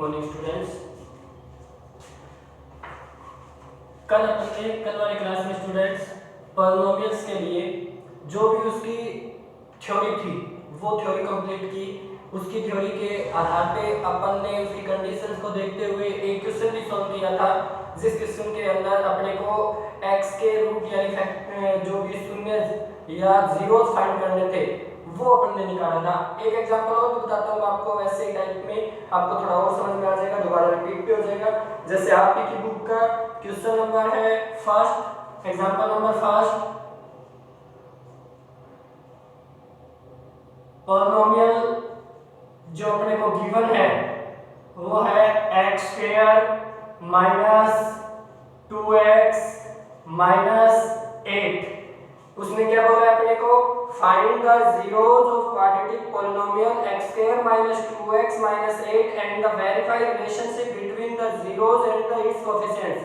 Morning students. कल वाली class में स्टूडेंट्स पॉलिनोमियल्स के लिए जो भी उसकी थ्योरी थी वो थ्योरी कंप्लीट की। उसकी थ्योरी के आधार पे अपन ने उसकी कंडीशंस को देखते हुए एक क्वेश्चन भी सॉल्व किया था, जिस क्वेश्चन के अंदर अपने को x के रूट यानी जो भी शून्य या जीरोस फाइंड करने थे वो अपन ने निकाला था। एक एग्जांपल और बताता हूँ आपको, वैसे ही टाइप में आपको थोड़ा और समझ में आ जाएगा, दोबारा रिपीट भी हो जाएगा। जैसे आपकी बुक का क्वेश्चन नंबर है first, example number first, polynomial जो अपने को गिवन है वो है x square minus 2x minus 8। उसने क्या बोला अपने को, find the zeros of quadratic polynomial x square minus 2x minus 8 and the verify relationship between the zeros and the it's coefficients.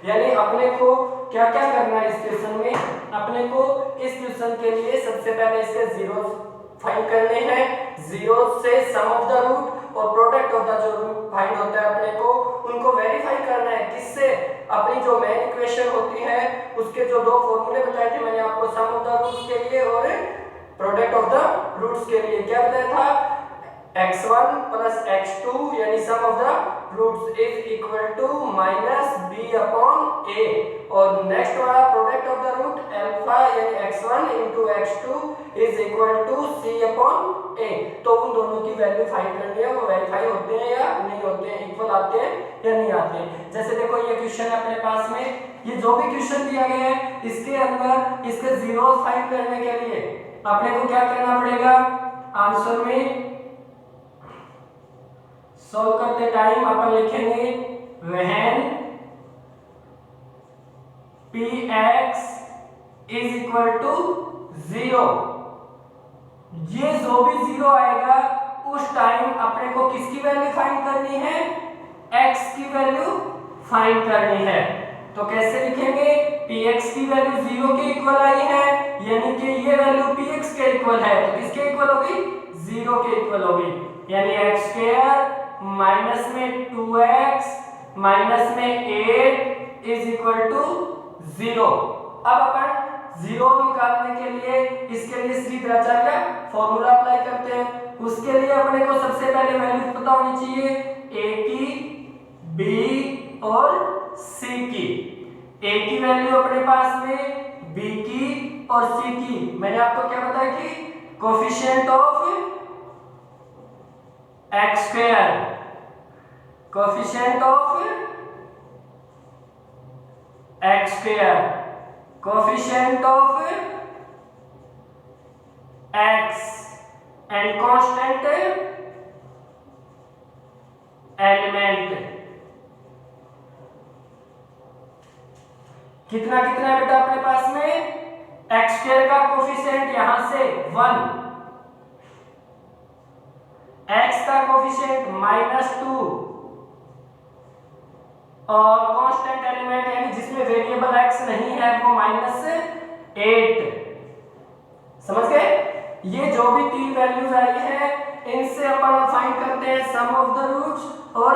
यानी अपने को क्या क्या करना है इस क्वेश्चन में, अपने को इस क्वेश्चन के लिए सबसे पहले इसके जीरोस फाइंड करने हैं, जीरो से सम ऑफ द रूट और प्रोडक्ट ऑफ द जो रूट फाइंड होता है अपने को उनको वेरीफाई करना है। किससे, अपनी जो मेन इक्वेशन होती है उसके जो दो फॉर्मूले बताए थे मैंने आपको, सम ऑफ द रूट्स के लिए और प्रोडक्ट ऑफ द रूट्स के लिए। क्या बताया था, x1 प्लस x2 यानी sum of the roots is equal to minus b upon a, और नेक्स्ट वाला product of the root alpha यानी x1 into x2 is equal to c upon a। तो उन दोनों की वैल्यू फाइंड करनी है, वो वेरीफाई होते हैं या नहीं होते हैं, इक्वल आते हैं या नहीं आते हैं। जैसे देखो ये क्वेश्चन है अपने पास में, ये जो भी क्वेश्चन दिया गया है इसके अंदर इसके जीरोस फाइंड करने के लिए अपने को क्या करना पड़ेगा, आंसर में सॉल्व करते टाइम अपन लिखेंगे when px is equal to 0। ये जो भी जीरो आएगा उस टाइम अपने को किसकी वैल्यू फाइंड करनी है, x की वैल्यू फाइंड करनी है। तो कैसे लिखेंगे, px की वैल्यू 0 के इक्वल आई है यानी कि ये वैल्यू px के इक्वल है, तो किसके इक्वल होगी, 0 के इक्वल होगी। यानी x स्क्वायर माइनस में 2x माइनस में 8 इज इक्वल टू 0। अब अपन 0 निकालने के लिए इसके लिए श्रीधराचार्य फॉर्मूला अप्लाई करते हैं। उसके लिए अपने को सबसे पहले वैल्यू पता होनी चाहिए a की, b और c की। a की वैल्यू अपने पास में, b की और c की। मैंने आपको क्या बताया कि coefficient of x square, coefficient of x square, coefficient of x and constant element. कितना कितना है बेटा अपने पास में, x स्क्वायर का कोएफिशिएंट यहां से 1, x का कोएफिशिएंट -2 और कांस्टेंट एलिमेंट यानी जिसमें वेरिएबल x नहीं है वो -8। समझ गए, ये जो भी तीन वैल्यूज आई है इनसे अपन फाइंड करते हैं सम ऑफ द रूट्स और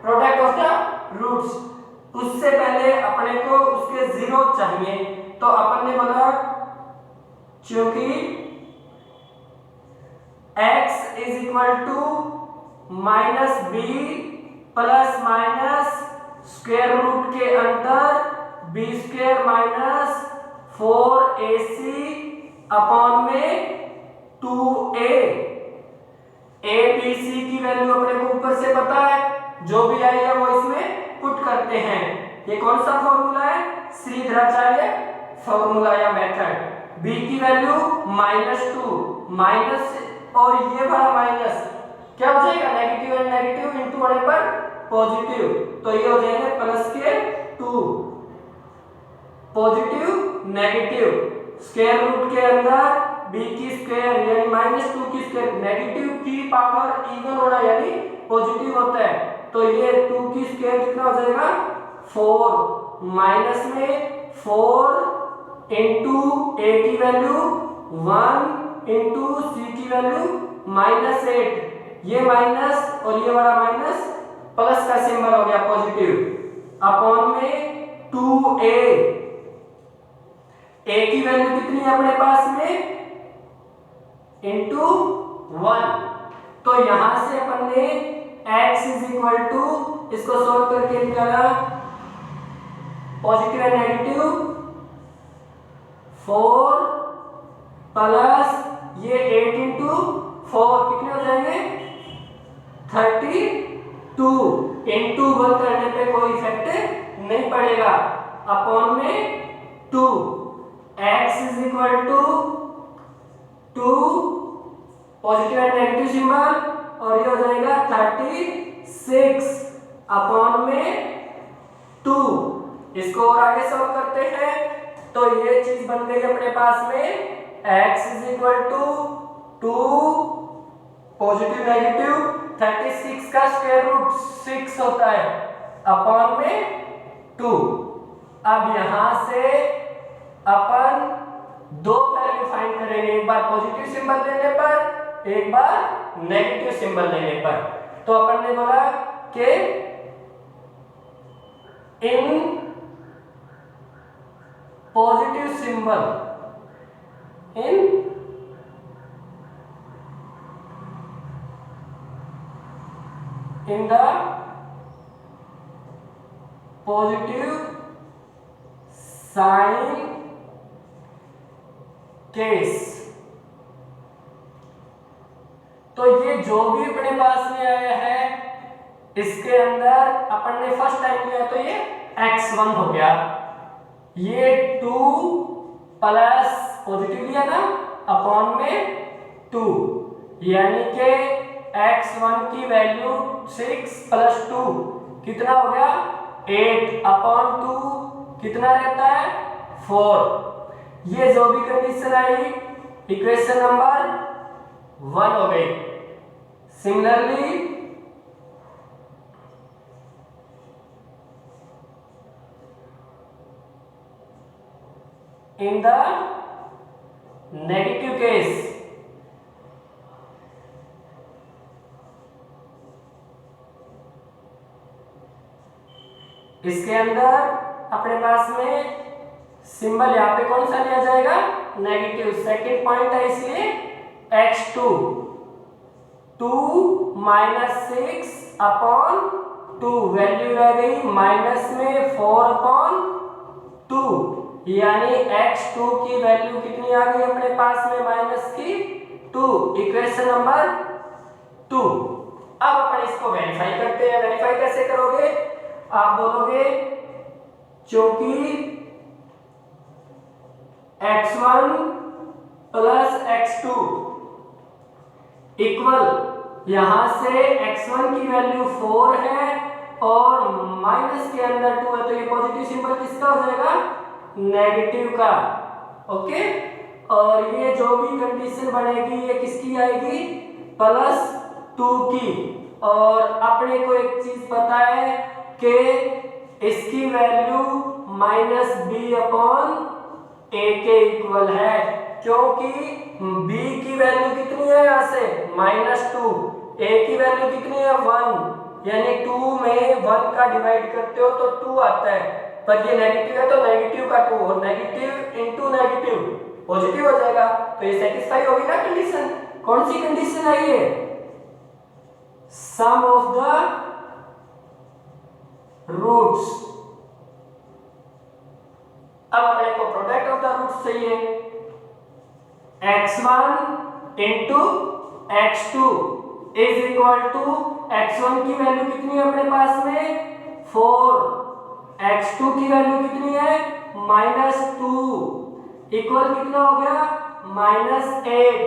प्रोडक्ट ऑफ द रूट्स। उससे पहले अपने को उसके जीरो चाहिए, तो अपन ने बोला क्योंकि x is equal to minus b plus minus square root के अंदर b square minus 4ac upon में 2a। a b c की वैल्यू अपने को ऊपर से पता है, जो भी आई है वो इसमें पुट करते हैं। ये कौन सा फॉर्मूला है, श्रीधराचार्य फॉर्मूला या मेथड। b की वैल्यू -2 माइनस और ये वाला माइनस क्या हो जाएगा, नेगेटिव एंड नेगेटिव इनटू होने पर पॉजिटिव, तो ये हो जाएंगे प्लस के 2, पॉजिटिव नेगेटिव, स्क्वायर रूट के अंदर b की स्क्वायर यानी -2 की स्क्वायर, नेगेटिव की पावर इवन होना यानी पॉजिटिव होता है, तो ये 2 की स्क्वायर कितना हो जाएगा 4, माइनस में 4 इंटू a की वैल्यू 1 इंटू c की वैल्यू -8, ये माइनस और ये वाला माइनस प्लस का सिंबल हो गया पॉजिटिव, अपॉन में 2a, a की वैल्यू कितनी है अपने पास में, इंटू 1। तो यहां से अपन ने x इज इक्वल टू, इसको सॉल्व करके निकाला, पॉजिटिव एंड नेगेटिव 4 प्लस ये 8 इंटू 4 कितने हो जाएंगे 32, इंटू 1 करने पे कोई इफेक्ट नहीं पड़ेगा, अपॉन में 2, x is equal to 2 positive and negative symbol, और ये हो जाएगा 36 अपॉन में 2। इसको और आगे सॉल्व करते हैं तो ये चीज बन गई अपने पास में x is equal to 2 positive negative 36 का स्क्वायर रूट 6 होता है, अपॉन में 2। अब यहां से अपन दो वैल्यू फाइंड करेंगे, एक बार पॉजिटिव सिंबल लेने पर, एक बार नेगेटिव सिंबल लेने पर। तो अपन ने बोला कि in positive symbol, in the positive sign case, तो ये जो भी अपने पास में आया है इसके अंदर अपन ने फर्स्ट टाइम लिया तो ये x1 हो गया, ये 2 प्लस पॉजिटिव लिया ना अपॉन में 2, यानी कि x1 की वैल्यू 6 प्लस 2 कितना हो गया 8 अपॉन 2 कितना रहता है 4। ये जो भी कंडीशन आई इक्वेशन नंबर 1 हो गई। Similarly in the negative case, इसके अंदर अपने पास में सिंबल यहाँ पे कौन सा लिया जाएगा नेगेटिव, सेकंड पॉइंट है इसलिए x2 2 माइनस 6 अपॉन 2, वैल्यू रह गई माइनस में 4 अपॉन 2, यानी x2 की वैल्यू कितनी आ गई अपने पास में माइनस की 2, इक्वेशन नंबर 2। अब अपन इसको वेरीफाई करते हैं। वेरीफाई कैसे करोगे, आप बोलोगे क्योंकि x1 प्लस x2 इक्वल, यहां से x1 की वैल्यू 4 है और माइनस के अंदर 2 है, तो ये पॉजिटिव सिंबल किसका हो जाएगा नेगेटिव का, ओके। और ये जो भी कंडीशन बनेगी ये किसकी आएगी प्लस 2 की, और अपने को एक चीज पता है कि इसकी वैल्यू माइनस बी अपॉन ए के इक्वल है, क्योंकि b की वैल्यू कितनी है यहाँ से -2, a की वैल्यू कितनी है 1, यानी 2 में 1 का डिवाइड करते हो तो 2 आता है, पर ये नेगेटिव है तो नेगेटिव का 2, और नेगेटिव इंटू नेगेटिव पॉजिटिव हो जाएगा, तो ये सेटिस्फाई होगी ना कंडीशन। कौन सी कंडीशन आई है, सम ऑफ द रूट्स। अब अपने को प्रोडक्ट ऑफ द रूट्स चाहिए, x1 into x2 is equal to x1 की वैल्यू कितनी है अपने पास में 4, x2 की वैल्यू कितनी है -2, इक्वल कितना हो गया -8।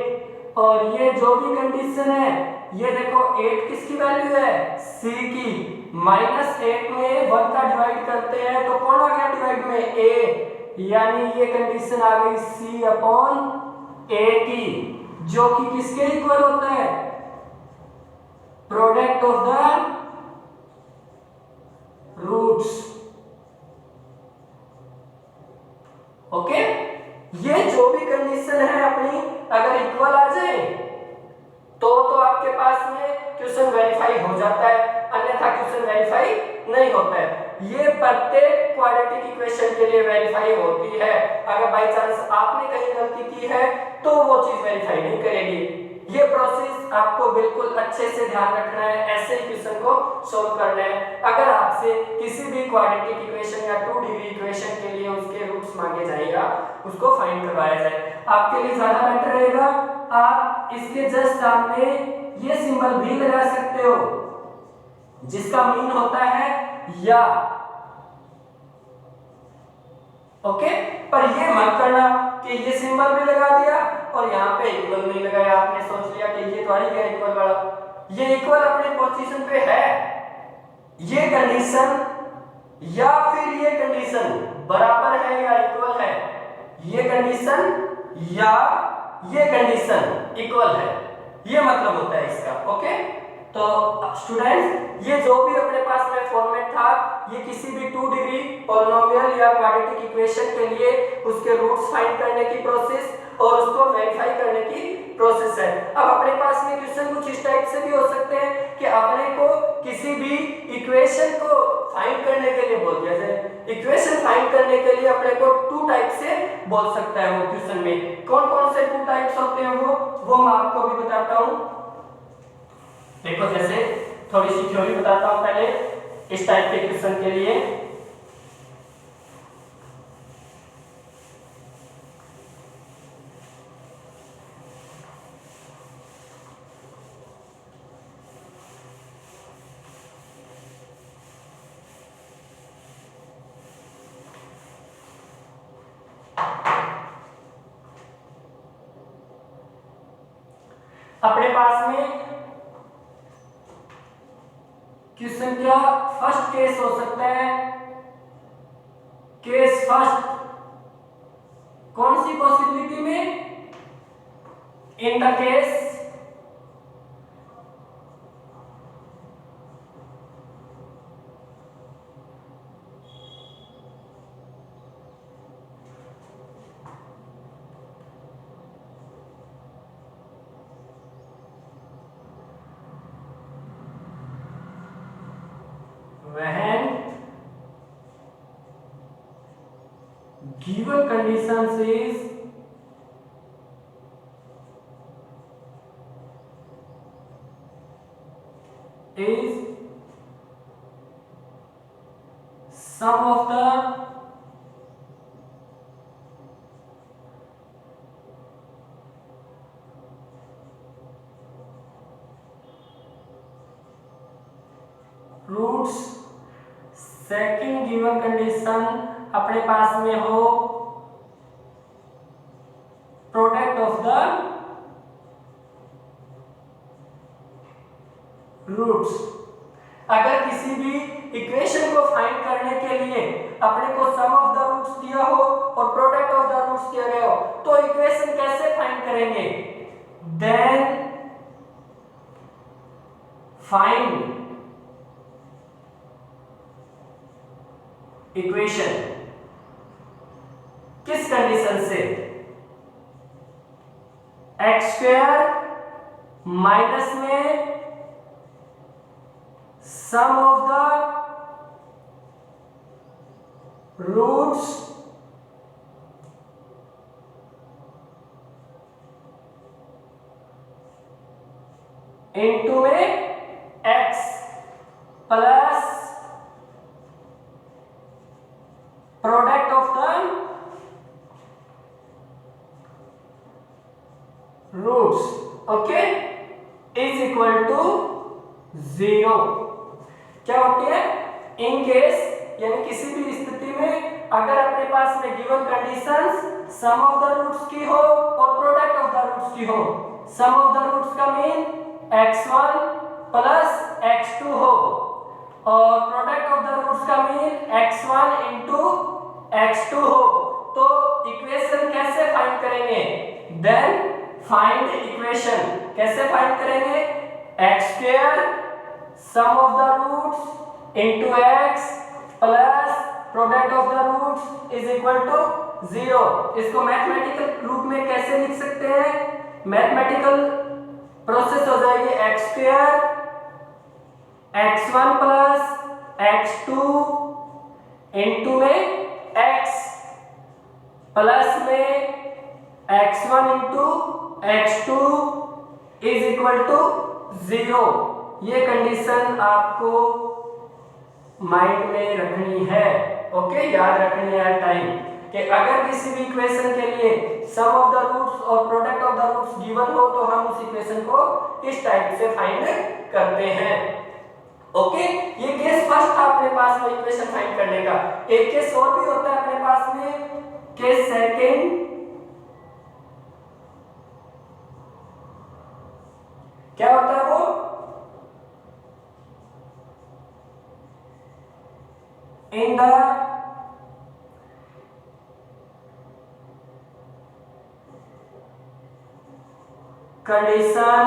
और ये जो भी कंडीशन है ये देखो 8 किसकी वैल्यू है c की, -8 में 1 का डिवाइड करते हैं तो कौन आ गया डिवाइड में a, यानी ये कंडीशन आ गई c अपॉन a की, जो कि किसके इक्वल होता है product of the roots, okay. ये जो भी कंडीशन है अपनी अगर इक्वल आ जाए तो आपके पास में क्वेश्चन वेरीफाई हो जाता है, अन्यथा क्वेश्चन वेरीफाई नहीं होता है। ये प्रत्येक क्वाड्रेटिक इक्वेशन के लिए वेरीफाई होती है। अगर बाय चांस आपने कहीं गलती की है तो वो चीज वेरीफाई नहीं करेगी। ये प्रोसेस आपको बिल्कुल अच्छे से ध्यान रखना है, ऐसे क्वेश्चन को सोल्व करना है। अगर आपसे किसी भी क्वाड्रेटिक इक्वेशन या 2 डिग्री इक्वेशन के लिए उसके रूट्स मांगे जाएगा, उसको फाइंड करवाया जाए, आपके लिए ज्यादा बेटर रहेगा। आप इसके जस्ट सामने ये सिंबल भी लगा सकते हो जिसका मीन होता है या, ओके। पर ये मत करना कि ये सिंबल भी लगा दिया और यहाँ पे इक्वल नहीं लगाया, आपने सोच लिया कि ये तो आ ही गया इक्वल वाला। ये इक्वल अपने पोजीशन पे है, ये कंडीशन या फिर ये कंडीशन बराबर है या इक्वल है, ये कंडीशन या ये कंडीशन इक्वल है, ये मतलब होता है इसका, ओके। तो स्टूडेंट्स, ये जो भी अपने पास में फॉर्मेट था, ये किसी भी 2 डिग्री पॉलिनोमियल या क्वाड्रेटिक इक्वेशन के लिए उसके रूट्स फाइंड करने की प्रोसेस और उसको वेरीफाई करने की प्रोसेस है। अब अपने पास में क्वेश्चन कुछ इस टाइप से भी हो सकते हैं कि अपने को किसी भी इक्वेशन को फाइंड करने के लिए बोल दिया जाए। इक्वेशन फाइंड करने के लिए अपने को 2 टाइप से बोल सकता है वो क्वेश्चन में। कौन कौन से 2 टाइप्स होते हैं वो मैं आपको भी बताता हूं। देखो, जैसे थोड़ी सी थ्योरी बताता हूं पहले इस टाइप के क्वेश्चन के लिए। अपने पास में क्वेश्चन क्या फर्स्ट केस हो सकता है, केस फर्स्ट। कौन सी पॉसिबिलिटी में? In the case when given conditions is sum of the roots. Second given condition अपने पास में हो प्रोडक्ट ऑफ द रूट्स। अगर किसी भी इक्वेशन को फाइंड करने के लिए अपने को सम ऑफ द रूट्स दिया हो और प्रोडक्ट ऑफ द रूट्स दिया गया हो, तो इक्वेशन कैसे फाइंड करेंगे? Then find equation. किस कंडीशन से? एक्स स्क्वायर माइनस में sum of the roots into में x plus product of the roots, okay, is equal to 0। क्या होती है? इन केस यानी किसी भी स्थिति में अगर अपने पास में given conditions sum of the roots की हो और प्रोडक्ट ऑफ द रूट्स की हो, सम ऑफ द रूट्स का मीन x1 प्लस x2 हो और प्रोडक्ट ऑफ द रूट्स का मीन x1 इंटू x2 हो, तो इक्वेशन कैसे फाइंड करेंगे? Then find equation. कैसे फाइंड करेंगे? x square sum of the roots into x plus product of the roots is equal to 0। इसको मैथमेटिकल रूप में कैसे लिख सकते हैं? मैथमेटिकल प्रोसेस हो जाएगी x square x1 plus x2 into में x प्लस में x1 into x2 is equal to 0। ये कंडीशन आपको माइंड में रखनी है, ओके, याद रखनी है टाइम कि अगर किसी भी इक्वेशन के लिए सम ऑफ द रूट्स और product of the roots given हो तो हम उस इक्वेशन को इस टाइप से फाइंड करते हैं, ओके। ये केस फर्स्ट था अपने पास में इक्वेशन फाइंड करने का। एक केस और भी होता है अपने पास में, केस सेकंड। क्या होता है वो? In the condition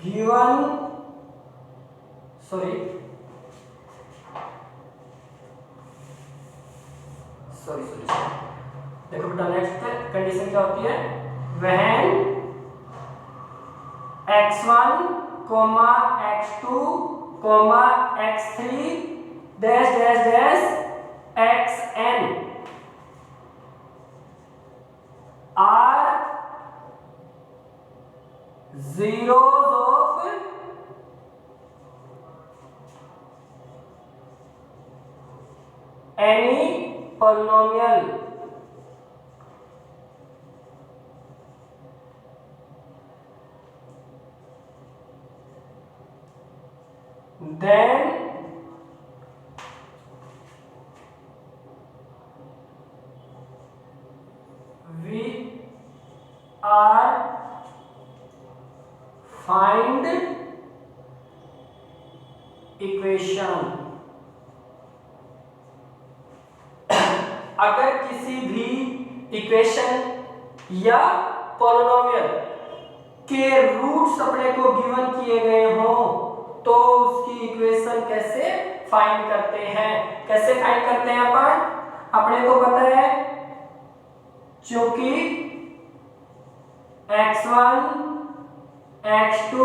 given, sorry देखो बेटा, नेक्स्ट कंडीशन क्या होती है? When x1, x2, x3 dash dash dash xn are zeros of any polynomial, then we are find equation। अगर किसी भी इक्वेशन या पॉलिनोमियल के रूट्स अपने को गिवन किए गए हो तो उसकी इक्वेशन कैसे फाइंड करते हैं? कैसे फाइंड करते हैं अपन? अपने को पता है क्योंकि x1, x2,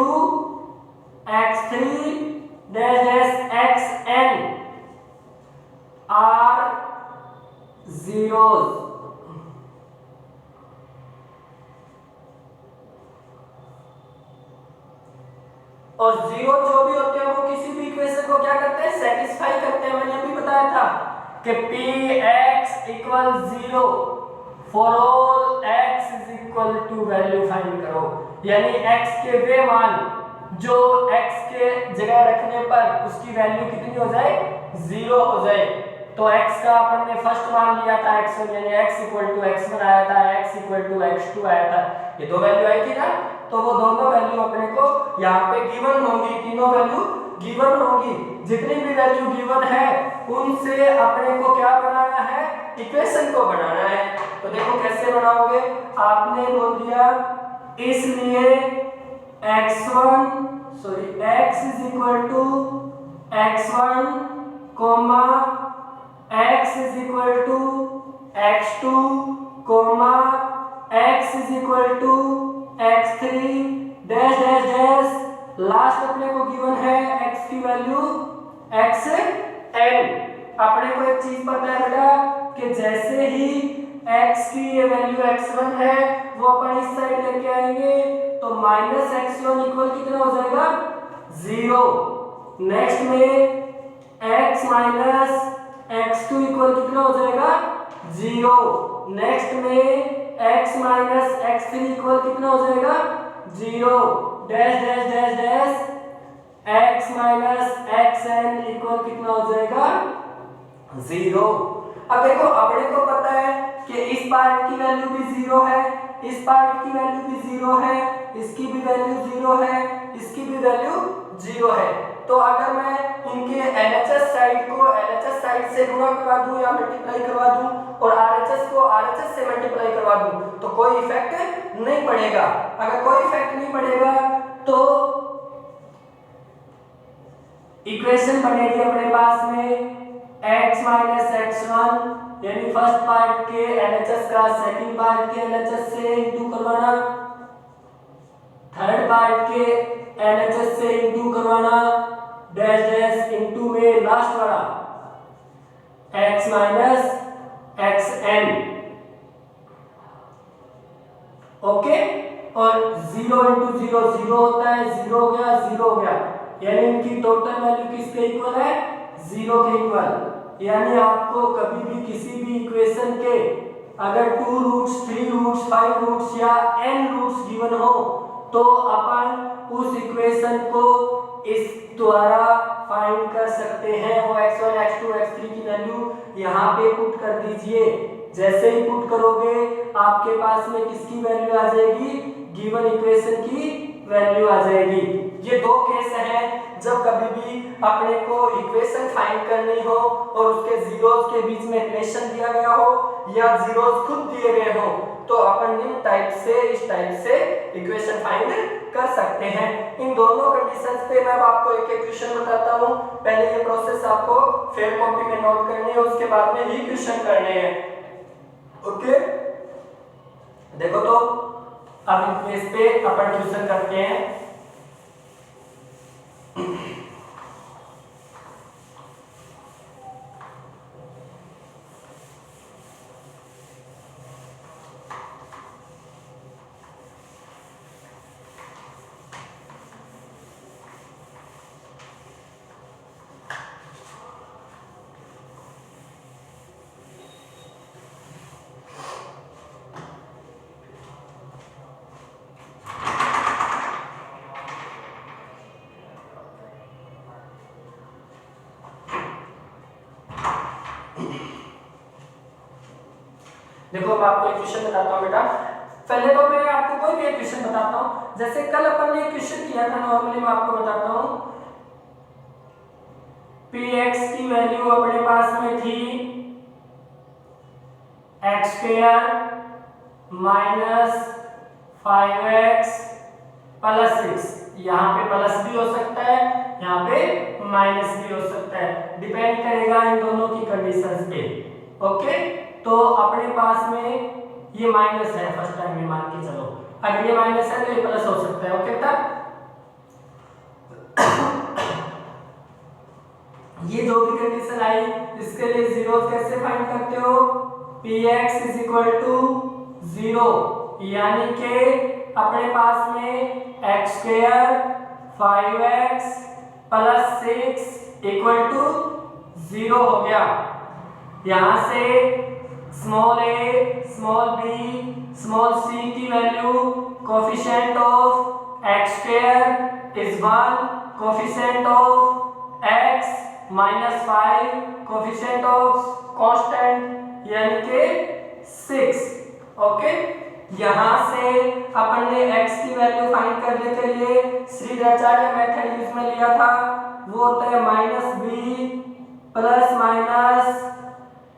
x3 dash dash xn are zeros, और जीरो जो भी होते हैं वो किसी भी इक्वेशन को क्या करते हैं? सेटिस्फाई करते हैं। मैंने अभी बताया था कि px equal 0 for all x is equal to value find करो, यानी x के वे मान जो x के जगह रखने पर उसकी वैल्यू कितनी हो जाए? 0 हो जाए। तो x का अपन ने फर्स्ट मान लिया था x1, यानी x इक्वल टू x1 आया था, x इक्वल टू x2 आया था, ये दो वैल्यू आई थी ना, तो वो दोनों वैल्यू अपने को यहाँ पे गिवन होंगी, तीनों वैल्यू गिवन होंगी। जितनी भी वैल्यू गिवन है उनसे अपने को क्या बनाना है? इक्वेशन को बनाना है। तो देखो कैसे बनाओगे? आपने बोल दिया इसलिए x is equal to x1 comma x is equal to x2 comma x is equal to x3 dash dash dash, last अपने को गिवन है x की वैल्यू xn। अपने को एक चीज पता है बेटा कि जैसे ही x की ये वैल्यू x1 है वो अपन इस साइड लेके आएंगे तो माइनस x1 इक्वल कितना हो जाएगा? 0। नेक्स्ट में x माइनस x2 इक्वल कितना हो जाएगा? 0। नेक्स्ट में x माइनस x3 इक्वल कितना हो जाएगा? 0 dash dash dash dash x minus xn equal कितना हो जाएगा? 0। अब देखो अपने को पता है कि इस पार्ट की वैल्यू भी 0 है, इस पार्ट की वैल्यू भी 0 है, इसकी भी वैल्यू 0 है, इसकी भी वैल्यू 0 है। तो अगर मैं इनके LHS साइड को LHS साइड से गुणा करवा दूं या मल्टीप्लाई करवा दूं और RHS को RHS से मल्टीप्लाई करवा दूं तो कोई इफेक्ट नहीं पड़ेगा। अगर कोई इफेक्ट नहीं पड़ेगा तो इक्वेशन बनेगी अपने पास में x माइनस x1 वन यानी फर्स्ट पार्ट के LHS का सेकंड पार्ट के LHS से इंटू करवाना, थर्ड पार्ट के LHS से इंटू करवाना, डैश डैश इंटू में लास्ट वाला x माइनस xn, ओके। और 0 इंटू 0 0 होता है, 0 हो गया 0 हो गया, यानी इनकी टोटल वैल्यू किसके इक्वल है, 0 के इक्वल। यानी आपको कभी भी किसी भी इक्वेशन के अगर 2 रूट्स 3 रूट्स 5 रूट्स या n रूट्स गिवन हो तो अपन उस इक्वेशन को इस द्वारा फाइंड कर सकते हैं। वो x1 x2 x3 की वैल्यू यहाँ पे पुट कर दीजिए। जैसे ही पुट करोगे आपके पास में किसकी वैल्यू आ जाएगी, गिवन इक्वेशन की वैल्यू आ जाएगी। ये दो केस हैं जब कभी भी अपने को इक्वेशन फाइंड करनी हो और उसके जीरोस के बीच में रिलेशन दिया गया हो या जीरोस खुद दिए गए हो तो अपन इस टाइप से इक्वेशन फाइंड कर सकते हैं। इन दोनों कंडीशंस पे मैं आपको एक एक क्वेश्चन बताता हूँ। पहले ये प्रोसेस आपको फेयर कॉपी में नोट करनी है, उसके बाद में ही क्वेश्चन करने हैं, ओके। देखो तो अब इस पे अपन क्वेश्चन करते हैं। देखो मैं आपको एक क्वेश्चन बताता हूँ बेटा। पहले तो मैं आपको कोई भी एक क्वेश्चन बताता हूँ। जैसे कल अपन ने क्वेश्चन किया था, नॉर्मली मैं आपको बताता हूँ। px की वैल्यू अपने पास में थी x square minus 5x plus 6। यहाँ पे प्लस भी हो सकता है, यहाँ पे माइनस भी हो सकता है, डिपेंड करेगा इन दोनों की कंडीशंस पे, ओके। तो अपने पास में ये माइनस है, फर्स्ट टाइम में मान के चलो, अगर ये माइनस है तो ये प्लस हो सकता है, ओके बेटा। ये जो भी कंडीशन आई इसके लिए जीरोस कैसे फाइंड करते हो, px इज इक्वल टू 0, यानी कि अपने पास में x square 5x plus 6 equal to 0 हो गया। यहां से small a small b small c की value coefficient of x square is 1, coefficient of x minus 5, coefficient of constant यानी कि 6, ओके। यहां से अपन ने x की वैल्यू फाइंड करने के लिए श्रीधराचार्य मेथड यूज में लिया था, वो होता है minus b plus minus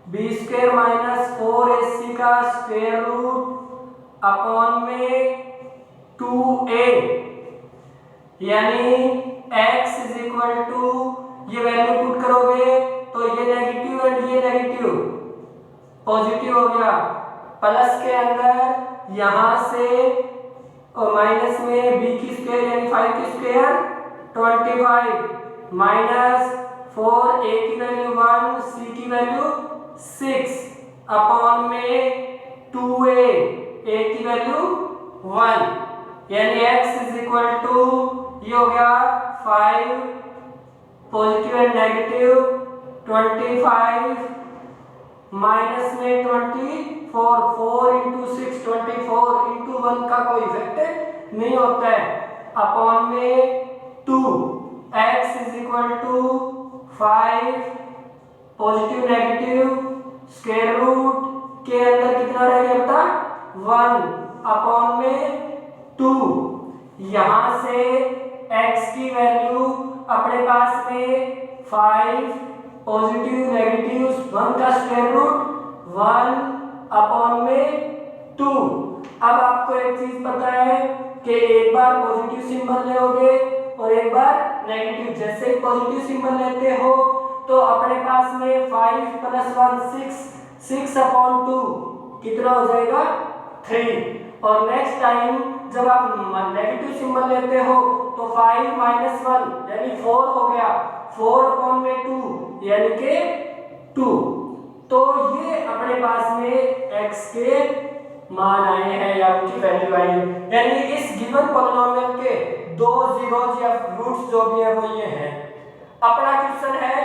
b square minus 4ac का स्क्वायर रूट अपॉन में 2a, यानी x इज इक्वल टू, ये वैल्यू पुट करोगे तो ये नेगेटिव एंड ये नेगेटिव पॉजिटिव हो गया, प्लस के अंदर यहां से और माइनस में b की स्क्वायर यानी 5 की स्क्वायर 25 माइनस 4 a की वैल्यू 1 c की वैल्यू 6 अपॉन में 2a की वैल्यू 1, यानी x इज इक्वल टू ये हो गया 5 पॉजिटिव एंड नेगेटिव 25 माइनस में 24 4 इंटू 6 24 इंटू 1 का कोई इफेक्ट नहीं होता है, अपॉन में 2 x is equal to 5 positive negative square root के अंदर कितना रह गया बेटा 1 अपॉन में 2। यहां से x की वैल्यू अपने पास में 5 पॉजिटिव नेगेटिव 1 का स्क्वायर रूट 1 अपॉन में 2। अब आपको एक चीज पता है कि एक बार पॉजिटिव सिंबल लोगे और एक बार नेगेटिव। जैसे ही पॉजिटिव सिंबल लेते हो तो अपने पास में 5 + 1 6, 6/2 कितना हो जाएगा 3। और नेक्स्ट टाइम जब आप नेगेटिव सिंबल लेते हो तो 5 - 1 यानी 4 हो गया, 4/2 यानी कि 2। तो ये अपने पास में x के मान आए हैं या उनकी वैल्यू आई है, यानी इस गिवन पॉलिनोमियल के दो जीरोस या रूट्स जो भी है वो ये हैं। अपना क्वेश्चन है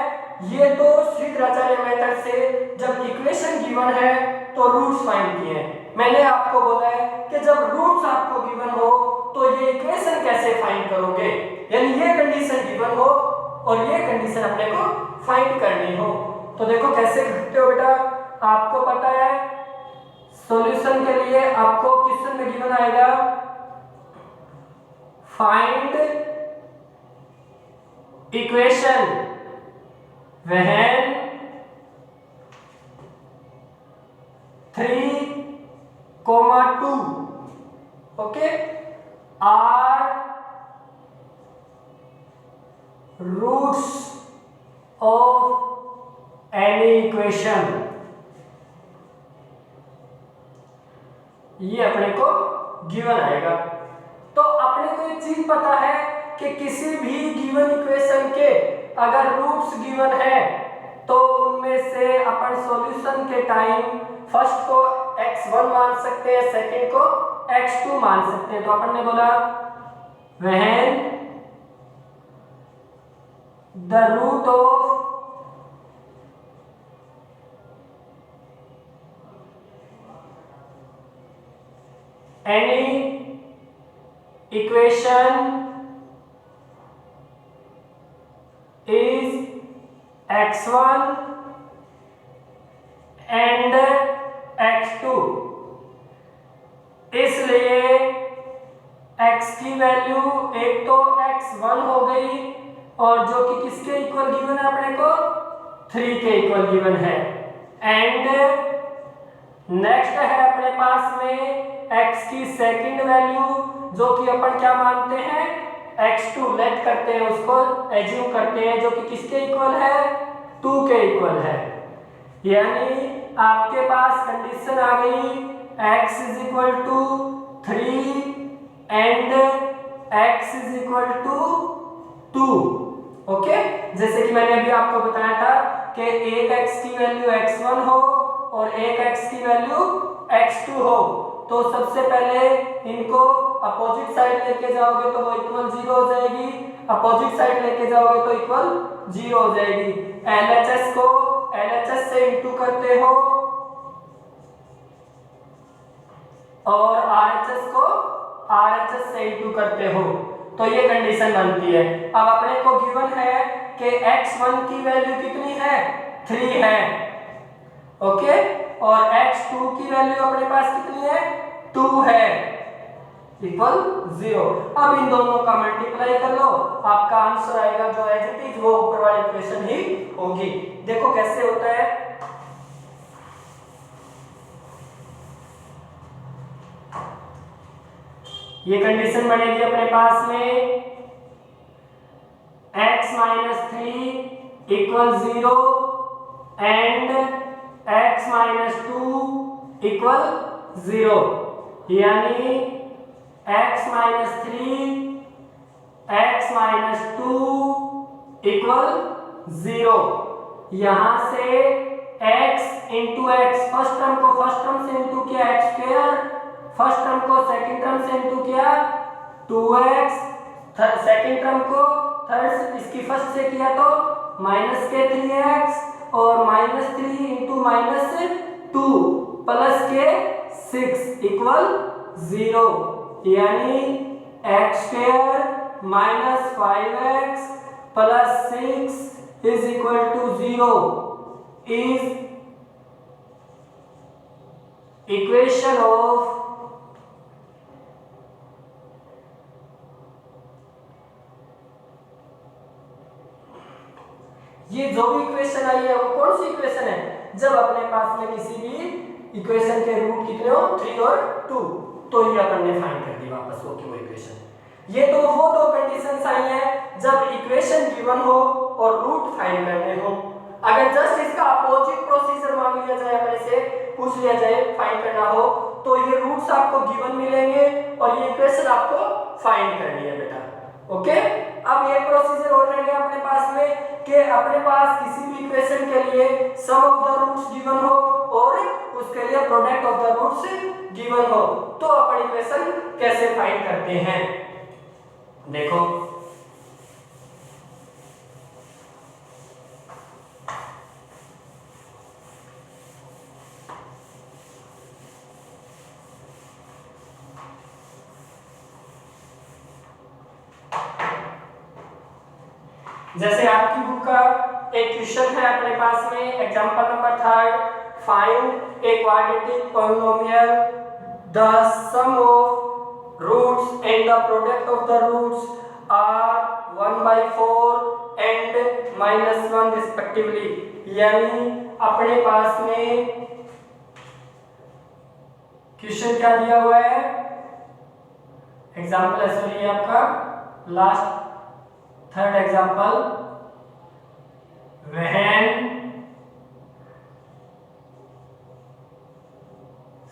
ये तो श्रीधराचार्य मेथड से जब इक्वेशन गिवन है तो रूट्स फाइंड किए हैं। मैंने आपको बोला है कि जब रूट्स आपको गिवन हो तो ये इक्वेशन कैसे फाइंड करोगे, यानी ये कंडीशन गिवन हो और ये कंडीशन अपने को फाइंड करनी हो। तो देखो कैसे करते हो बेटा, आपको पता है सॉल्यूशन के लिए आपको क्वेश्चन में गिवन आएगा find equation when 3, 2 okay are roots of any equation. ये अपने को गिवन आएगा। तो अपने को एक चीज पता है कि किसी भी गिवन इक्वेशन के अगर रूट्स गिवन है तो उनमें से अपन सॉल्यूशन के टाइम फर्स्ट को x1 मान सकते हैं, सेकंड को x2 मान सकते हैं। तो अपन ने बोला when the root of any equation is x1 and x2, इसलिए x की वैल्यू एक तो x1 हो गई और जो कि किसके इक्वल गिवन है अपने को 3 के इक्वल गिवन है, एंड नेक्स्ट है अपने पास में x की सेकंड वैल्यू जो कि अपन क्या मानते हैं x2 लेट करते हैं, उसको एज्यूम करते हैं जो कि किसके इक्वल है 2 के इक्वल है। यानी आपके पास कंडीशन आ गई x = 3 एंड x = 2। ओके जैसे कि मैंने अभी आपको बताया था कि एक x की वैल्यू x1 हो और एक x की वैल्यू x2 हो, तो सबसे पहले इनको अपोजिट साइड लेके जाओगे तो वो इक्वल 0 हो जाएगी, अपोजिट साइड लेके जाओगे तो इक्वल 0 हो जाएगी। LHS को LHS से इंटू करते हो और RHS को RHS से इंटू करते हो तो ये कंडीशन बनती है। अब अपने को गिवन है कि x1 की वैल्यू कितनी है 3 है, ओके, और x2 की वैल्यू अपने पास कितनी है 2 है, इक्वल 0। अब इन दोनों का मल्टीप्लाई कर लो, आपका आंसर आएगा जो एज इट इज वो ऊपर वाली इक्वेशन ही होगी। देखो कैसे होता है, ये कंडीशन बनेगी अपने पास में x - 3 = 0 एंड x - 2 = 0, यानी x - 3 x - 2 = 0। यहां से x × x फर्स्ट टर्म को फर्स्ट टर्म से इंटू किया x², फर्स्ट टर्म को सेकंड टर्म से इंटू किया 2x, सेकंड टर्म को थर्ड इसकी फर्स्ट से किया तो -3x और -3 × -2 प्लस के 6 = 0, यानी x² - 5x + 6 = 0 is equation of ये जो भी इक्वेशन आई है वो कौन सी इक्वेशन है, जब अपने पास में किसी भी इक्वेशन के रूट कितने हो 3 और 2, तो ये अपन ने फाइंड कर दी वापस वो की वो इक्वेशन। ये तो वो दो कंडीशंस आई हैं जब इक्वेशन गिवन हो और रूट फाइंड करने हो। अगर जस्ट इसका अपोजिट प्रोसीजर मांग लिया जाए, अपने से पूछ लिया जाए फाइंड करना हो, तो ये रूट्स आपको गिवन मिलेंगे और ये इक्वेशन आपको फाइंड करनी है बेटा। ओके, अब ये प्रोसीजर और रह गया अपने पास में कि अपने पास किसी भी इक्वेशन के लिए sum of the roots given हो और उसके लिए product of the roots given हो, तो अपन इक्वेशन कैसे फाइंड करते हैं। देखो जैसे आपकी बुक का एक क्वेश्चन है अपने पास में, example number 3, find a quadratic polynomial the sum of roots and the product of the roots are 1/4 and -1 respectively. यानी अपने पास में क्वेश्चन क्या दिया हुआ है, एग्जांपल ऐसा है आपका last third example, when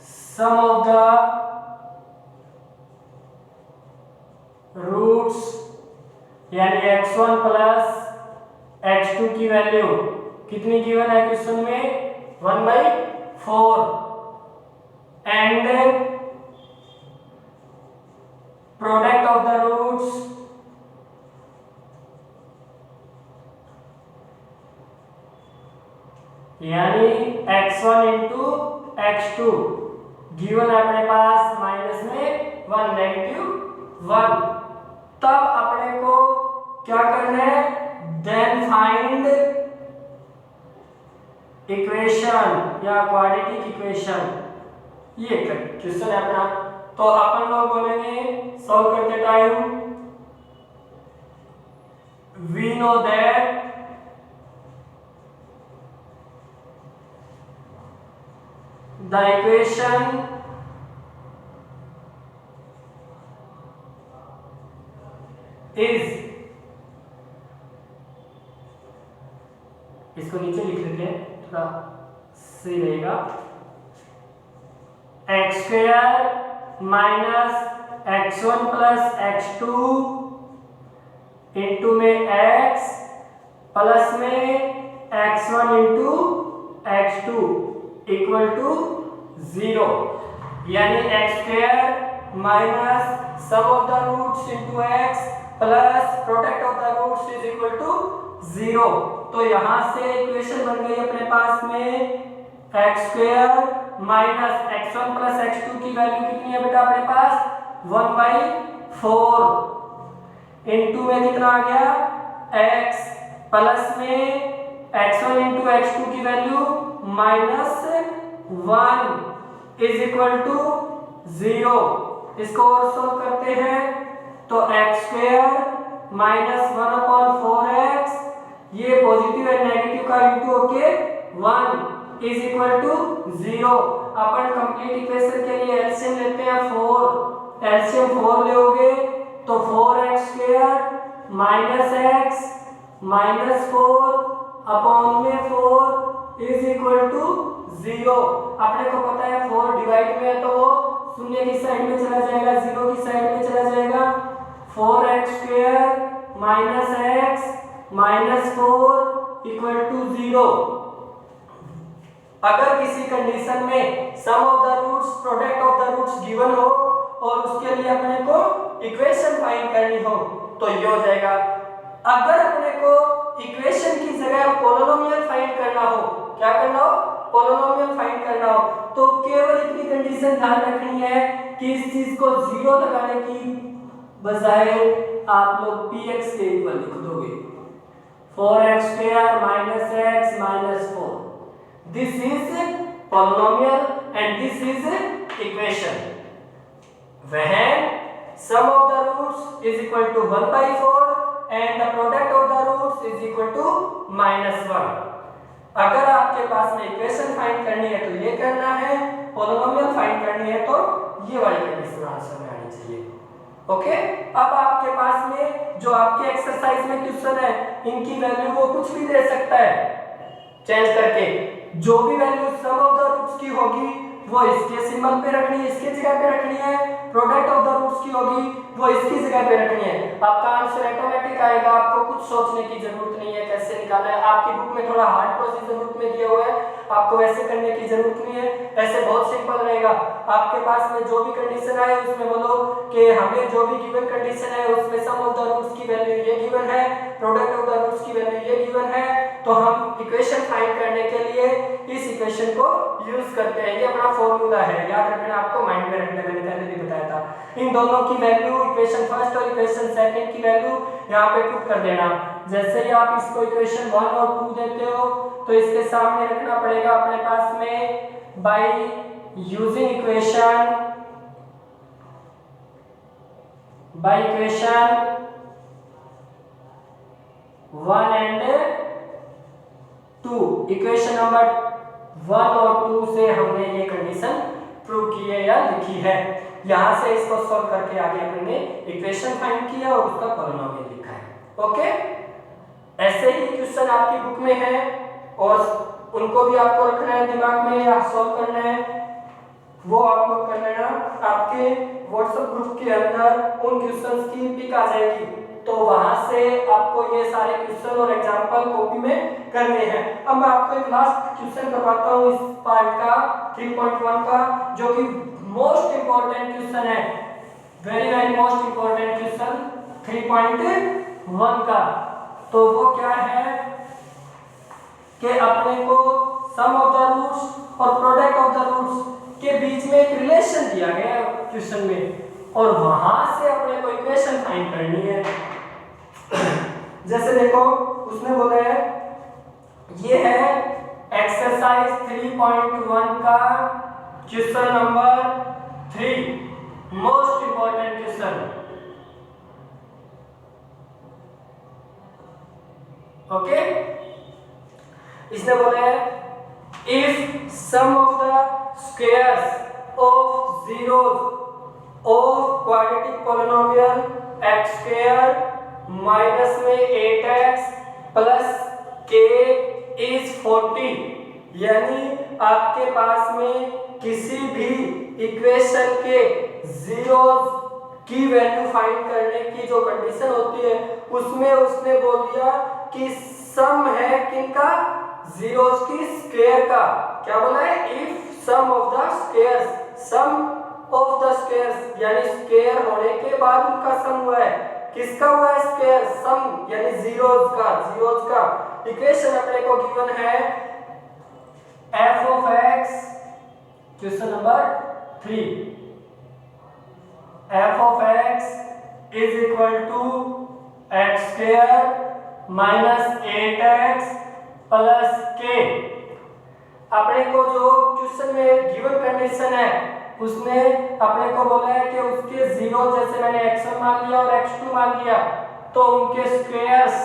sum of the roots यानी x1 प्लस x2 की वैल्यू कितनी गिवन है क्वेश्चन में, 1/4 and product of the roots यानी x1 इंटू x2 गिवन है अपने पास माइनस में 1 -1, तब अपने को क्या करना है, देन फाइंड इक्वेशन या क्वाड्रेटिक इक्वेशन। ये क्वेश्चन है अपना, तो अपन लोग बोलेंगे सॉल्व करते time we know that the equation is, इसको नीचे लिख लेते हैं थोड़ा सही रहेगा, x² minus x1 plus x2 into में x प्लस में x1 into x2 equal to 0। यानी x² minus sum of the roots into x plus product of the roots is equal to 0। तो यहां से इक्वेशन बन गई अपने पास में x² minus x1 plus x2 की वैल्यू कितनी है बेटा अपने पास, 1/4 इंटू में कितना आ गया x प्लस में x1 इंटू x2 की वैल्यू -1 इज इक्वल टू 0। इसको और सोल्व करते हैं तो x² माइनस 1/4x, ये पॉजिटिव एंड नेगेटिव का इंटू होके 1 इज इक्वल टू 0। अपन कंप्लीट इक्वेशन के लिए एलसीएम लेते हैं 4, एलसीएम 4 लोगे तो 4x² minus x minus 4 upon में 4 इज इक्वल टू 0। अपने को पता है 4 डिवाइड में है तो वो शून्य की साइड में चला जाएगा, 0 की साइड में चला जाएगा। 4x² minus x minus 4 equal to 0। अगर किसी कंडीशन में sum of the roots product of the roots given हो और उसके लिए अपने को इक्वेशन फाइंड करनी हो तो ये हो जाएगा। अगर अपने को इक्वेशन की जगह पॉलिनोमियल फाइंड करना हो, क्या करना हो, पॉलिनोमियल फाइंड करना हो, तो केवल इतनी कंडीशन ध्यान रखनी है कि इस चीज को 0 लगाने की बजाय आप लोग px के इक्वल लिख दोगे, 4x² minus x minus 4। This is polynomial and this is equation. When sum of the roots is equal to 1/4 and the product of the roots is equal to -1। अगर आपके पास में इक्वेशन फाइंड करनी है तो ये करना है, पॉलिनोमियल फाइंड करनी है तो ये वाली कंडीशन आंसर में आनी चाहिए। ओके, अब आपके पास में जो आपके एक्सरसाइज में क्वेश्चन है इनकी वैल्यू वो कुछ भी दे सकता है, चेंज करके जो भी value sum of the roots की होगी वो इसके सिंबल पे रखनी है, इसके जगह पे रखनी है। प्रोडक्ट ऑफ द रूट्स की होगी वो इसकी जगह पे रखनी है। आपका आंसर ऑटोमेटिक आएगा, आपको कुछ सोचने की जरूरत नहीं है कैसे निकालना है। आपकी बुक में थोड़ा हार्ड प्रोसीजर रूप में दिया हुआ है, आपको वैसे करने की जरूरत नहीं है, ऐसे बहुत सिंपल रहेगा। आपके पास में जो भी कंडीशन आए उसमें बोलो कि हमें जो भी गिवन कंडीशन है उसमें सम ऑफ द रूट्स की वैल्यू ये गिवन है, प्रोडक्ट ऑफ द रूट्स की वैल्यू ये गिवन है, तो हम इक्वेशन फाइंड करने के लिए इस इक्वेशन को यूज करते हैं। ये अपना फॉर्मूला है, याद रखना, आपको माइंड में रखना, मैंने पहले भी बताया था। इन दोनों की वैल्यू इक्वेशन फर्स्ट और इक्वेशन सेकंड की वैल्यू यहाँ पे पुट कर देना। जैसे ही आप इसको इक्वेशन 1 और 2 देते हो तो इसके सामने रखना पड़ेगा अपने पास में by using equation 1 and 2। Equation number 1 और 2 से हमने ये कंडीशन प्रूव की है या लिखी है। यहां से इसको सॉल्व करके आगे हमने इक्वेशन फाइंड किया और उसका पॉलिनोमियल लिखा है। ओके, ऐसे ही क्वेश्चन आपकी बुक में है और उनको भी आपको रखना है दिमाग में या सॉल्व करना है, वो आप लोग कर लेना। आपके व्हाट्सएप ग्रुप के अंदर उन क्वेश्चंस की पिक आ जाएगी, तो वहां से आपको ये सारे क्वेश्चन और एग्जांपल कॉपी में करने हैं। अब मैं आपको एक लास्ट क्वेश्चन करवाता हूँ इस पार्ट का 3.1 का, जो कि मोस्ट इंपॉर्टेंट क्वेश्चन है, very very most important question 3.1 का। तो वो क्या है कि अपने को सम ऑफ द रूट्स और प्रोडक्ट ऑफ द रूट्स के बीच में एक रिलेशन दिया गया है क्वेश्चन में, और वहां से अपने को इक्वेशन फाइंड करनी है। जैसे देखो उसने बोला है, ये है एक्सरसाइज 3.1 का question number 3, most important question. Okay, इसने बोला है if sum of the squares of zeros of quadratic polynomial x square minus में 8x प्लस k इज 40, यानी आपके पास में किसी भी इक्वेशन के जीरोस की वैल्यू फाइंड करने की जो कंडीशन होती है उसमें उसने बोल दिया कि सम है किनका, जीरोस की स्क्वायर का। क्या बोला है, if sum of the squares, sum of the squares यानी स्क्वायर होने के बाद उनका सम हुआ है, किसका हुआ है स्क्वायर, सम यानी जीरोस का। इक्वेशन अपने को गिवन है f of x, question number 3, f of x is equal to x square minus 8x plus k। अपने को जो क्वेश्चन में गिवन कंडीशन है उसने अपने को बोला है कि उसके जीरो, जैसे मैंने x1 मान लिया और x2 मान लिया, तो उनके स्क्वायर्स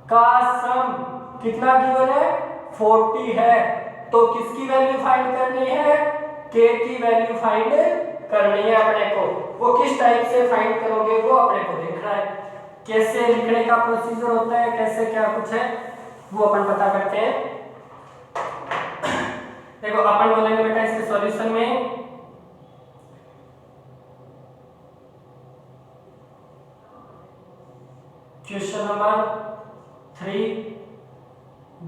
का सम कितना गिवन है, 40 है। तो किसकी वैल्यू फाइंड करनी है, k की वैल्यू फाइंड करनी है अपने को। वो किस टाइप से फाइंड करोगे वो अपने को देखना है, कैसे लिखने का प्रोसीजर होता है, कैसे क्या कुछ है वो अपन पता करते हैं। देखो अपन बोलेंगे बेटा इसके सॉल्यूशन में question number 3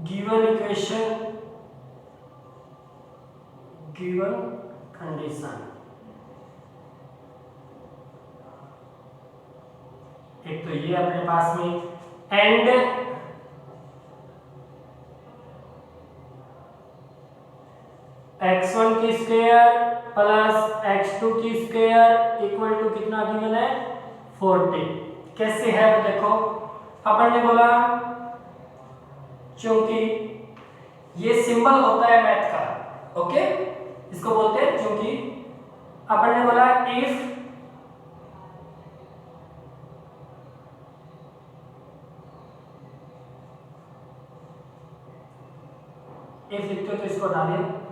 given equation given condition, एक तो ये अपने पास में एंड x1 की स्क्वायर प्लस x2 की स्क्वायर इक्वल टू कितना गिवन है, 40। कैसे है वो देखो, अपन ने बोला क्योंकि ये सिंबल होता है मैथ का, ओके, इसको बोलते हैं क्योंकि। अपन ने बोला इफ लिखते हो तो इसको डालें,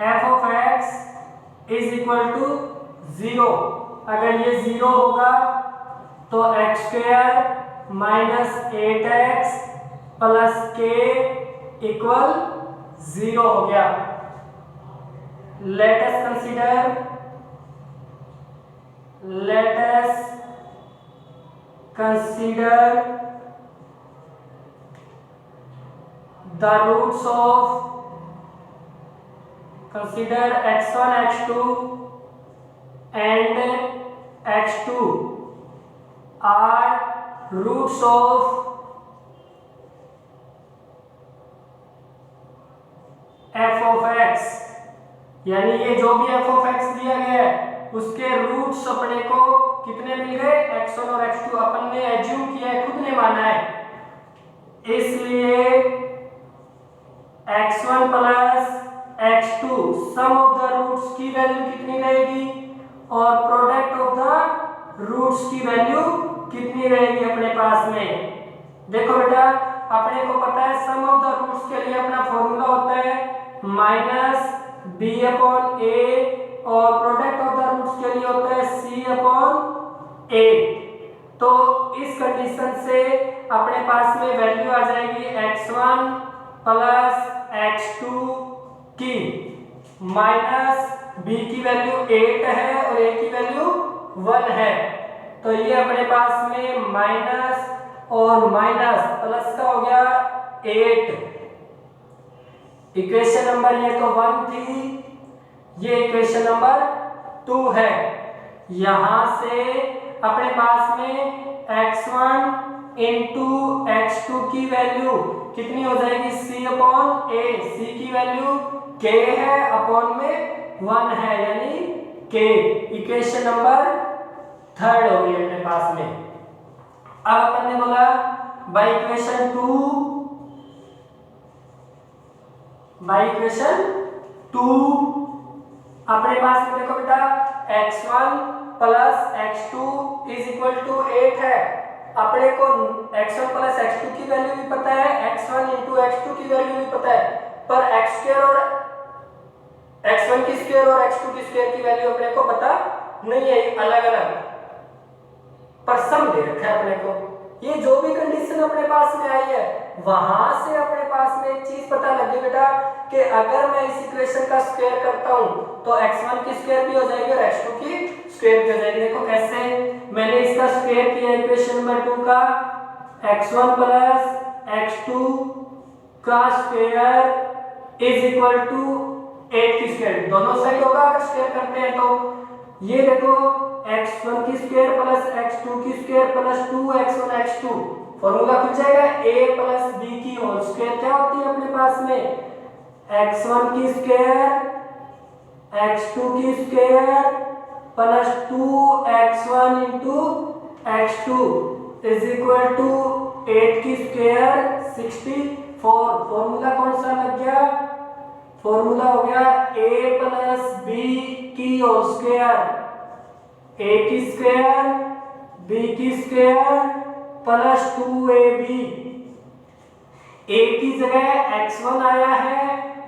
f of x is equal to 0। अगर ये 0 होगा तो x square minus 8x plus k equal 0 हो गया। Let us consider the roots of consider x1 x2 and x2 are roots of f of x, यानी ये जो भी f of x दिया गया है उसके रूट्स अपने को कितने मिल गए, x1 और x2 अपन ने एज्यूम किया है, खुद ने माना है, इसलिए x1 plus x2 sum of the roots की वैल्यू कितनी रहेगी और प्रोडक्ट ऑफ द रूट्स की वैल्यू कितनी रहेगी अपने पास में। देखो बेटा अपने को पता है सम ऑफ द रूट्स के लिए अपना फॉर्मूला होता है माइनस b अपॉन a और प्रोडक्ट ऑफ द रूट्स के लिए होता है c अपॉन a। तो इस कंडीशन से अपने पास में वैल्यू आ जाएगी x1 प्लस x2 की माइनस b की वैल्यू 8 है और a की वैल्यू 1 है, तो ये अपने पास में माइनस और माइनस प्लस का हो गया 8। इक्वेशन नंबर ये तो 1 थी, ये इक्वेशन नंबर 2 है। यहां से अपने पास में x1 इंटू x2 की वैल्यू कितनी हो जाएगी c अपॉन a, c की वैल्यू k है अपॉन में 1 है यानी k। इक्वेशन नंबर 3 हो गई अपने पास में। अब अपन ने बोला बाय इक्वेशन 2 अपने पास में देखो बेटा x1 plus x2 is equal to 8 है। अपने को x1 प्लस x2 की वैल्यू भी पता है, x1 इंटू x2 की वैल्यू भी पता है, पर x1 की स्क्वायर और x2 की स्क्वायर की वैल्यू अपने को पता नहीं है, अलग अलग पर सम दे रखा है अपने को। ये जो भी कंडीशन अपने पास में आई है वहां से अपने पास में एक चीज पता लगी बेटा कि अगर मैं इस इक्वेशन का स्क्वायर करता हूं तो x1 की स्क्वायर भी हो जाएगी और x2 की स्क्वायर भी हो जाएगी। देखो कैसे मैंने इसका स्क्वायर किया इक्वेशन नंबर 2 का, x1 प्लस x2 का स्क्वायर इज इक्वल टू 8 की स्क्वायर, दोनों साइड होगा अगर स्क्वायर करते हैं तो। ये देखो x1 की स्क्वायर प्लस x2 की square plus 2x1 x2 formula खुल जाएगा a प्लस b की होल स्क्वायर क्या होती है अपने पास में x1 की स्क्वायर x2 की square plus 2x1 into x2 is equal to 8 की स्क्वायर 64। फॉर्मूला कौन सा लग गया, फॉर्मूला हो गया a प्लस b की होल स्क्वायर, a की स्क्वायर b की स्क्वायर प्लस 2ab। a की जगह x1 आया है,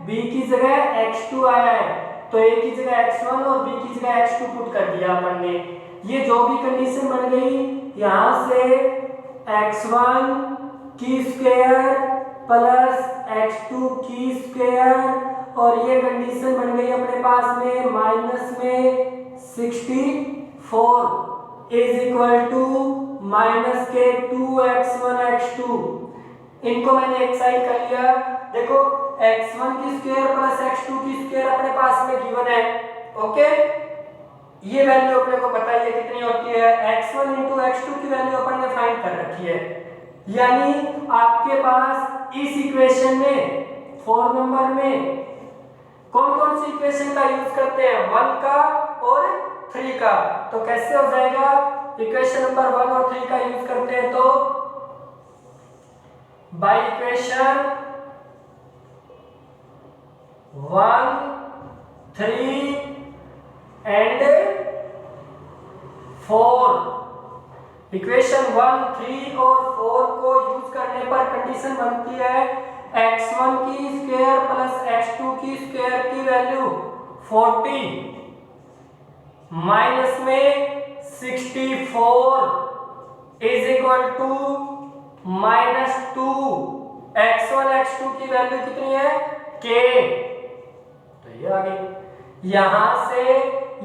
b की जगह x2 आया है, तो a की जगह x1 और b की जगह x2 पुट कर दिया अपन ने। ये जो भी कंडीशन बन गई यहां से x1 की स्क्वायर प्लस x2 की स्क्वायर और ये कंडीशन बन गई अपने पास में माइनस में 64 इज इक्वल टू माइनस के 2x1 x2। इनको मैंने एक साइड कर लिया। देखो x1 की स्क्वायर प्लस x2 की स्क्वायर अपने पास में गिवन है, ओके। ये वैल्यू अपने को पता है कितनी होती है, x1 इंटू x2 की वैल्यू अपन ने फाइंड कर रखी है। यानी आपके पास इस इक्वेशन में 4 नंबर में कौन कौन सी इक्वेशन का यूज करते हैं, 1 का और 3 का। तो कैसे हो जाएगा, इक्वेशन नंबर 1 और 3 का यूज करते हैं तो बाय इक्वेशन 1, 3 एंड 4। इक्वेशन 1, 3 और 4 को यूज करने पर कंडीशन बनती है x1 की स्क्वायर प्लस x2 की स्क्वायर की वैल्यू 40 माइनस में 64 is equal to minus 2 x1 x2 की वैल्यू कितनी है k, तो ये आ गई। यहां से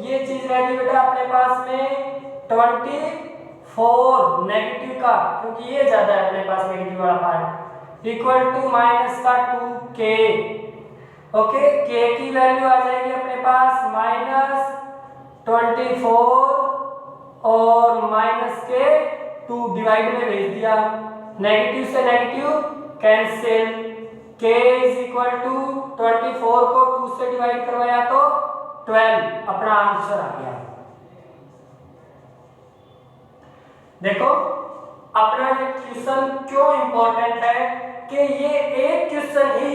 ये चीज रहेगी बेटा अपने पास में 24 नेगेटिव का, क्योंकि ये ज्यादा है अपने पास नेगेटिव वाला पार्ट, इक्वल टू माइनस का 2k। ओके, k की वैल्यू आ जाएगी अपने पास -24 और माइनस के 2 डिवाइड में भेज दिया, नेगेटिव से negative cancel, k is equal to 24 को 2 से डिवाइड करवाया तो 12, अपना आंसर आ गया। देखो अपना ये क्वेश्चन क्यों इंपॉर्टेंट है कि ये एक क्वेश्चन ही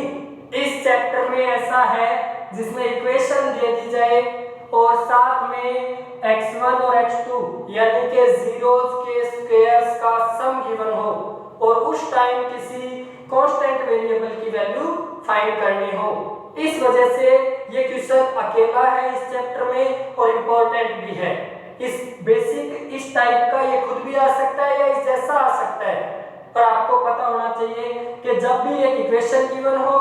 इस चैप्टर में ऐसा है जिसमें इक्वेशन दे दी जाए और साथ में x1 और x2 यानी कि जीरोस के स्क्वायर्स का सम गिवन हो और उस टाइम किसी कांस्टेंट वेरिएबल की वैल्यू फाइंड करनी हो। इस वजह से ये क्वेश्चन अकेला है इस चैप्टर में और इम्पोर्टेंट भी है। इस बेसिक इस टाइप का ये खुद भी आ सकता है या इस जैसा आ सकता है, पर आपको पता होना चाहिए कि जब भी एक इक्वेशन गिवन हो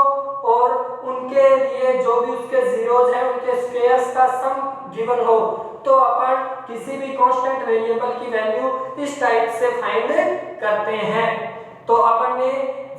और उनके लिए जो भी उसके जीरोस हैं उनके स्क्वायर्स का सम गिवन हो तो अपन किसी भी कांस्टेंट वेरिएबल की वैल्यू इस टाइप से फाइंड करते हैं। तो अपन ने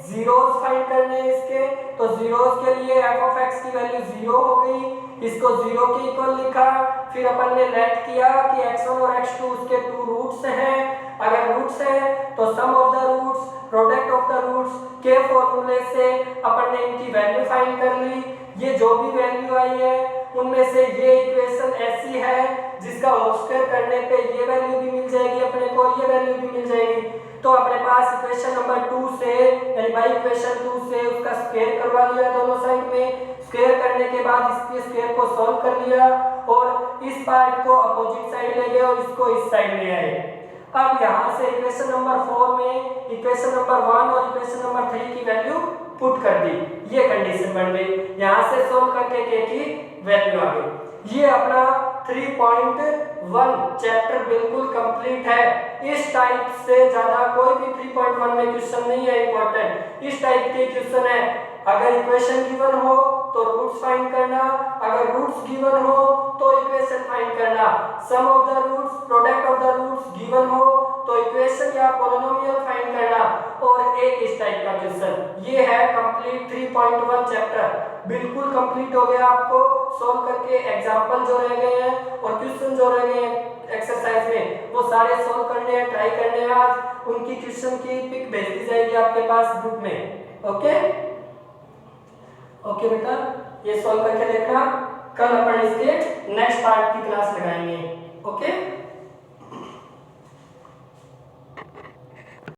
जीरोस फाइंड करने इसके, तो जीरोस के लिए f ऑफ x की वैल्यू 0 हो गई, इसको 0 के इक्वल लिखा, फिर अपन ने लेट किया कि x1 और x2 उसके 2 रूट्स हैं, अगर रूट्स हैं तो sum of the roots, product of the roots के फॉर्मूले से अपन ने इनकी वैल्यू फाइंड कर ली। ये जो भी वैल्यू आई है उनमें से ये इक्वेशन ऐसी है जिसका होल स्क्वायर करने पे ये वैल्यू भी मिल जाएगी अपने को, ये वैल्यू भी मिल जाएगी। तो अपने पास इक्वेशन नंबर 2 से यानी बाई इक्वेशन 2 से उसका स्क्वायर करवा लिया दोनों साइड में, स्क्वायर करने के बाद इसके स्क्वायर को सॉल्व कर लिया और इस पार्ट को अपोजिट साइड ले गए और इसको इस साइड ले आए। अब यहाँ से इक्वेशन नंबर 4 में इक्वेशन नंबर 1 और इक्वेशन नंबर 3 की वैल्यू पुट कर दी, ये कंडीशन बन गई। यहाँ से सोल्व करके k की वैल्यू आ गई। ये अपना 3.1 चैप्टर बिल्कुल कंप्लीट है। इस टाइप से ज्यादा कोई भी 3.1 में क्वेश्चन नहीं है इंपॉर्टेंट, इस टाइप के क्वेश्चन है। अगर इक्वेशन गिवन हो तो रूट्स फाइंड करना, अगर रूट्स गिवन हो तो इक्वेशन फाइंड करना, sum of the roots, product of the roots given हो तो इक्वेशन या पॉलिनोमियल फाइंड करना, और एक इस टाइप का क्वेश्चन। ये है कंप्लीट 3.1 चैप्टर, बिल्कुल कंप्लीट हो गया। आपको सॉल्व करके एग्जांपल जो रह गए हैं और क्वेश्चन जो रह गए हैं एक्सरसाइज में वो सारे सॉल्व करने हैं, ट्राई करने हैं। आज उनकी क्वेश्चन की पिक भेज दी जाएगी आपके पास ग्रुप में। ओके ओके बेटा, ये सॉल्व करके देखना, कल अपन इसके नेक्स्ट पार्ट की क्लास लगाएंगे। ओके।